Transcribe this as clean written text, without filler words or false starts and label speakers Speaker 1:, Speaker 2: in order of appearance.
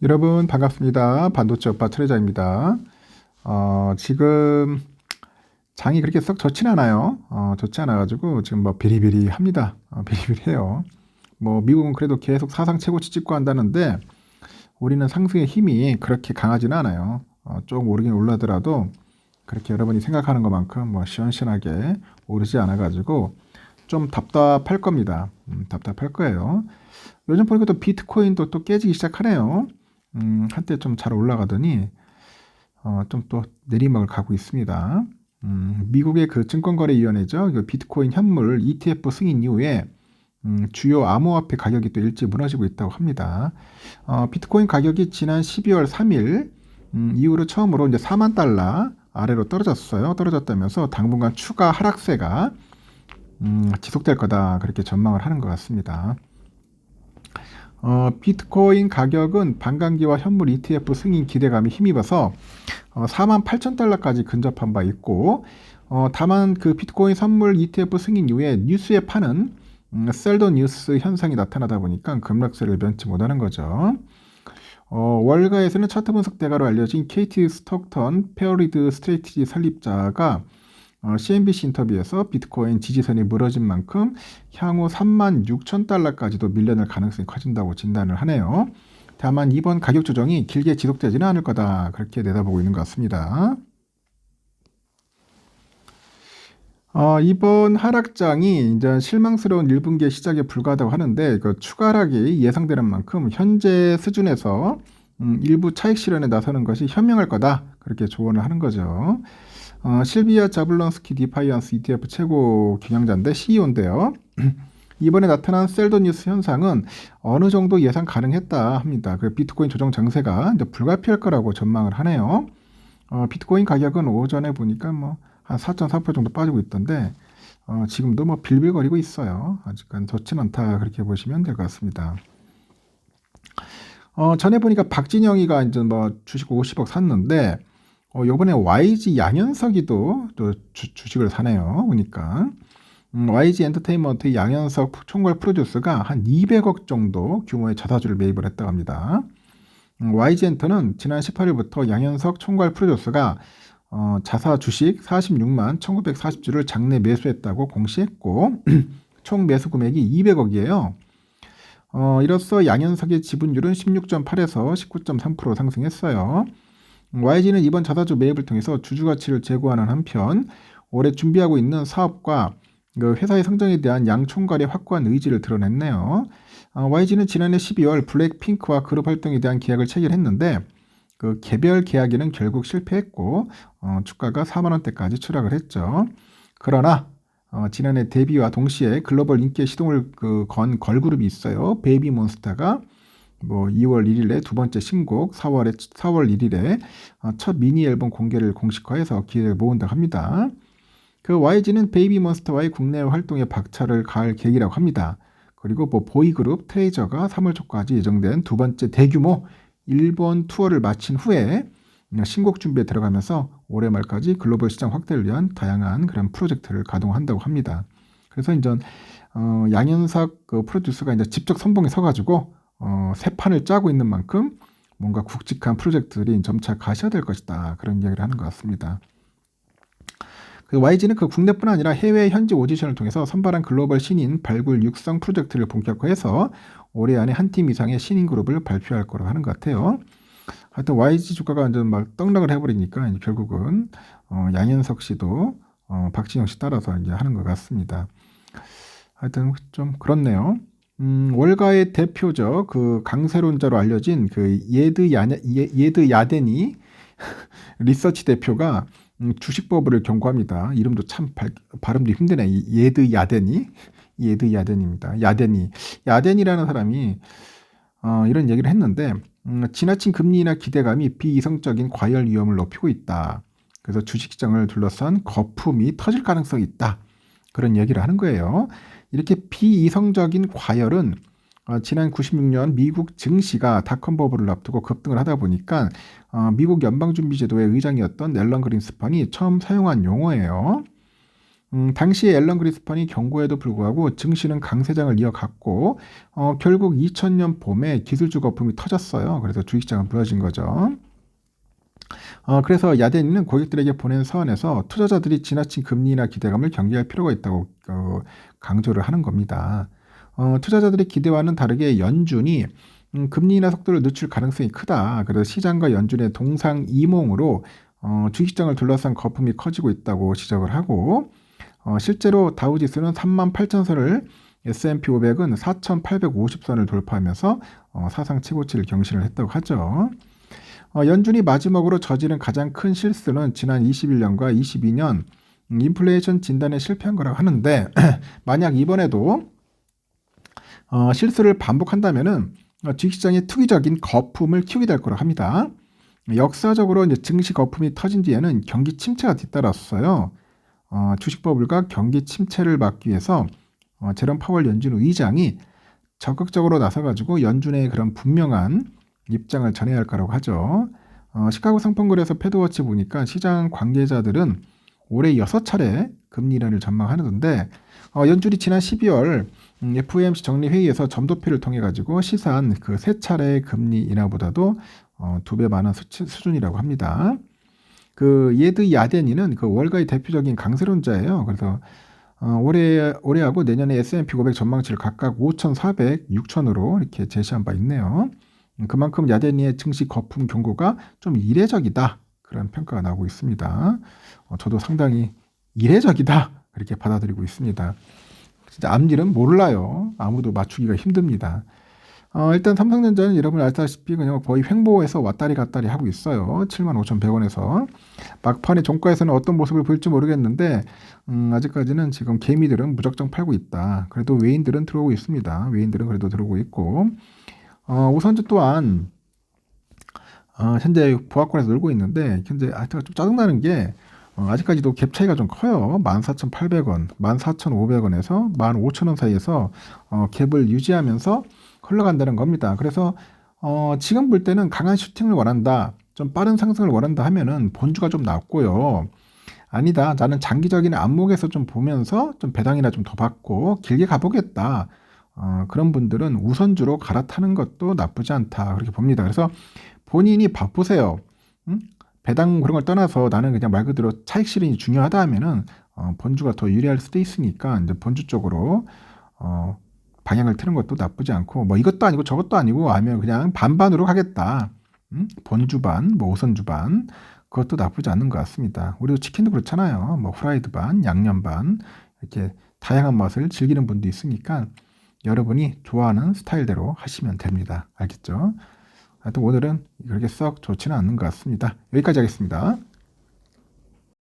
Speaker 1: 여러분 반갑습니다. 반도체 오빠 트레자입니다. 지금 장이 그렇게 썩 좋진 않아요. 좋지 않아가지고 지금 뭐 비리비리합니다. 비리비리해요. 뭐 미국은 그래도 계속 사상 최고치 찍고 한다는데 우리는 상승의 힘이 그렇게 강하지는 않아요. 조금 오르긴 올라더라도 그렇게 여러분이 생각하는 것만큼 뭐 시원시원하게 오르지 않아가지고 좀 답답할 겁니다. 답답할 거예요. 요즘 보니까 또 비트코인도 또 깨지기 시작하네요. 한때 좀 잘 올라가더니 좀 또 내리막을 가고 있습니다. 미국의 그 증권거래위원회죠. 그 비트코인 현물 ETF 승인 이후에 주요 암호화폐 가격이 또 일찍 무너지고 있다고 합니다. 비트코인 가격이 지난 12월 3일 이후로 처음으로 이제 4만 달러 아래로 떨어졌어요. 떨어졌다면서 당분간 추가 하락세가 지속될 거다 그렇게 전망을 하는 것 같습니다. 비트코인 가격은 반감기와 현물 ETF 승인 기대감이 힘입어서 48,000달러까지 근접한 바 있고, 다만 그 비트코인 선물 ETF 승인 이후에 뉴스에 파는 셀더 뉴스 현상이 나타나다 보니까 급락세를 면치 못하는 거죠. 월가에서는 차트 분석 대가로 알려진 KT 스톡턴 페어리드 스트레이티지 설립자가 CNBC 인터뷰에서 비트코인 지지선이 무너진 만큼 향후 36,000달러까지도 밀려날 가능성이 커진다고 진단을 하네요. 다만 이번 가격 조정이 길게 지속되지는 않을 거다 그렇게 내다보고 있는 것 같습니다. 이번 하락장이 이제 실망스러운 1분기의 시작에 불과하다고 하는데 그 추가 하락이 예상되는 만큼 현재 수준에서 일부 차익 실현에 나서는 것이 현명할 거다 그렇게 조언을 하는 거죠. 실비아 자블론스키 디파이언스 ETF 최고 경영자인데 CEO인데요. 이번에 나타난 셀더 뉴스 현상은 어느 정도 예상 가능했다 합니다. 그 비트코인 조정 장세가 이제 불가피할 거라고 전망을 하네요. 비트코인 가격은 오전에 보니까 뭐 한 4.4% 정도 빠지고 있던데 지금도 뭐 빌빌거리고 있어요. 아직은 좋진 않다 그렇게 보시면 될 것 같습니다. 전에 보니까 박진영이가 이제 뭐 주식 50억 샀는데 요번에 YG 양현석이도 또 주식을 사네요. 보니까 YG 엔터테인먼트 양현석 총괄 프로듀서가 한 200억 정도 규모의 자사주를 매입을 했다고 합니다. YG 엔터는 지난 18일부터 양현석 총괄 프로듀서가 자사 주식 46만 1940주를 장내 매수했다고 공시했고 총 매수 금액이 200억이에요. 이로써 양현석의 지분율은 16.8에서 19.3% 상승했어요. YG는 이번 자사주 매입을 통해서 주주가치를 제고하는 한편 올해 준비하고 있는 사업과 그 회사의 성장에 대한 양 총괄의 확고한 의지를 드러냈네요. YG는 지난해 12월 블랙핑크와 그룹 활동에 대한 계약을 체결했는데 그 개별 계약에는 결국 실패했고 주가가 4만 원대까지 추락을 했죠. 그러나 지난해 데뷔와 동시에 글로벌 인기의 시동을 건 걸그룹이 있어요. 베이비몬스타가 뭐 2월 1일에 두 번째 신곡, 4월 1일에 첫 미니 앨범 공개를 공식화해서 기대를 모은다고 합니다. 그 YG는 베이비몬스터와의 국내 활동에 박차를 가할 계획이라고 합니다. 그리고 뭐 보이그룹 트레이저가 3월 초까지 예정된 두 번째 대규모 일본 투어를 마친 후에 신곡 준비에 들어가면서 올해 말까지 글로벌 시장 확대를 위한 다양한 그런 프로젝트를 가동한다고 합니다. 그래서 이제 양현석 그 프로듀서가 이제 직접 선봉에 서가지고 새 판을 짜고 있는 만큼 뭔가 굵직한 프로젝트들이 점차 가셔야 될 것이다 그런 이야기를 하는 것 같습니다. 그 YG는 그 국내뿐 아니라 해외 현지 오디션을 통해서 선발한 글로벌 신인 발굴 육성 프로젝트를 본격화해서 올해 안에 한 팀 이상의 신인 그룹을 발표할 거라고 하는 것 같아요. 하여튼 YG 주가가 이제 막 떡락을 해버리니까 이제 결국은 양현석 씨도 박진영 씨 따라서 이제 하는 것 같습니다. 하여튼 좀 그렇네요. 월가의 대표죠. 그 강세론자로 알려진 그 예드 야데니 리서치 대표가 주식버블을 경고합니다. 이름도 참 발음도 힘드네. 예드 야데니입니다. 야데니라는 사람이 이런 얘기를 했는데 지나친 금리나 기대감이 비이성적인 과열 위험을 높이고 있다. 그래서 주식시장을 둘러싼 거품이 터질 가능성이 있다. 그런 얘기를 하는 거예요. 이렇게 비이성적인 과열은 지난 96년 미국 증시가 닷컴 버블을 앞두고 급등을 하다 보니까 미국 연방준비제도의 의장이었던 앨런 그린스판이 처음 사용한 용어예요. 당시 앨런 그리스펀이 경고에도 불구하고 증시는 강세장을 이어갔고 결국 2000년 봄에 기술주 거품이 터졌어요. 그래서 주식시장은 무너진 거죠. 그래서 야덴이는 고객들에게 보낸 서한에서 투자자들이 지나친 금리나 기대감을 경계할 필요가 있다고 강조를 하는 겁니다. 투자자들의 기대와는 다르게 연준이 금리나 속도를 늦출 가능성이 크다. 그래서 시장과 연준의 동상이몽으로 주식시장을 둘러싼 거품이 커지고 있다고 지적을 하고 실제로 다우지수는 38,000선을 S&P 500은 4,850선을 돌파하면서 사상 최고치를 경신을 했다고 하죠. 연준이 마지막으로 저지른 가장 큰 실수는 지난 21년과 22년 인플레이션 진단에 실패한 거라고 하는데 만약 이번에도 실수를 반복한다면은 주식시장의 투기적인 거품을 키우게 될 거라고 합니다. 역사적으로 이제 증시 거품이 터진 뒤에는 경기 침체가 뒤따랐어요. 주식 버블과 경기 침체를 막기 위해서 제롬 파월 연준 의장이 적극적으로 나서가지고 연준의 그런 분명한 입장을 전해야 할 거라고 하죠. 시카고 상품거래소 패드워치 보니까 시장 관계자들은 올해 6차례 금리 인하를 전망하는데 연준이 지난 12월 FOMC 정례회의에서 점도표를 통해 가지고 시사한 그 3차례 금리 인하보다도 2배 많은 수준이라고 합니다. 그 예드 야데니는 그 월가의 대표적인 강세론자예요. 그래서 올해하고 내년에 S&P 500 전망치를 각각 5,400, 6,000으로 이렇게 제시한 바 있네요. 그만큼 야데니의 증시 거품 경고가 좀 이례적이다. 그런 평가가 나오고 있습니다. 저도 상당히 이례적이다. 그렇게 받아들이고 있습니다. 진짜 앞일은 몰라요. 아무도 맞추기가 힘듭니다. 일단 삼성전자는 여러분 알다시피 그냥 거의 횡보해서 왔다리 갔다리 하고 있어요. 75,100원에서. 막판에 종가에서는 어떤 모습을 보일지 모르겠는데 아직까지는 지금 개미들은 무작정 팔고 있다. 그래도 외인들은 들어오고 있습니다. 외인들은 그래도 들어오고 있고 우선주 또한 현재 보합권에서 놀고 있는데 현재 좀 짜증나는 게 아직까지도 갭 차이가 좀 커요. 14,800원, 14,500원에서 15,000원 사이에서 갭을 유지하면서 흘러간다는 겁니다. 그래서 지금 볼 때는 강한 슈팅을 원한다, 좀 빠른 상승을 원한다 하면은 본주가 좀 낮고요. 아니다, 나는 장기적인 안목에서 좀 보면서 좀 배당이나 좀 더 받고 길게 가보겠다. 그런 분들은 우선주로 갈아타는 것도 나쁘지 않다. 그렇게 봅니다. 그래서 본인이 바쁘세요. 배당 그런 걸 떠나서 나는 그냥 말 그대로 차익 실현이 중요하다 하면은 본주가 더 유리할 수도 있으니까 이제 본주 쪽으로 방향을 트는 것도 나쁘지 않고 뭐 이것도 아니고 저것도 아니고 하면 그냥 반반으로 가겠다. 본주 반, 뭐 우선주 반 그것도 나쁘지 않은 것 같습니다. 우리도 치킨도 그렇잖아요. 뭐 후라이드 반, 양념 반 이렇게 다양한 맛을 즐기는 분도 있으니까 여러분이 좋아하는 스타일대로 하시면 됩니다. 알겠죠? 하여튼 오늘은 그렇게 썩 좋지는 않는 것 같습니다. 여기까지 하겠습니다.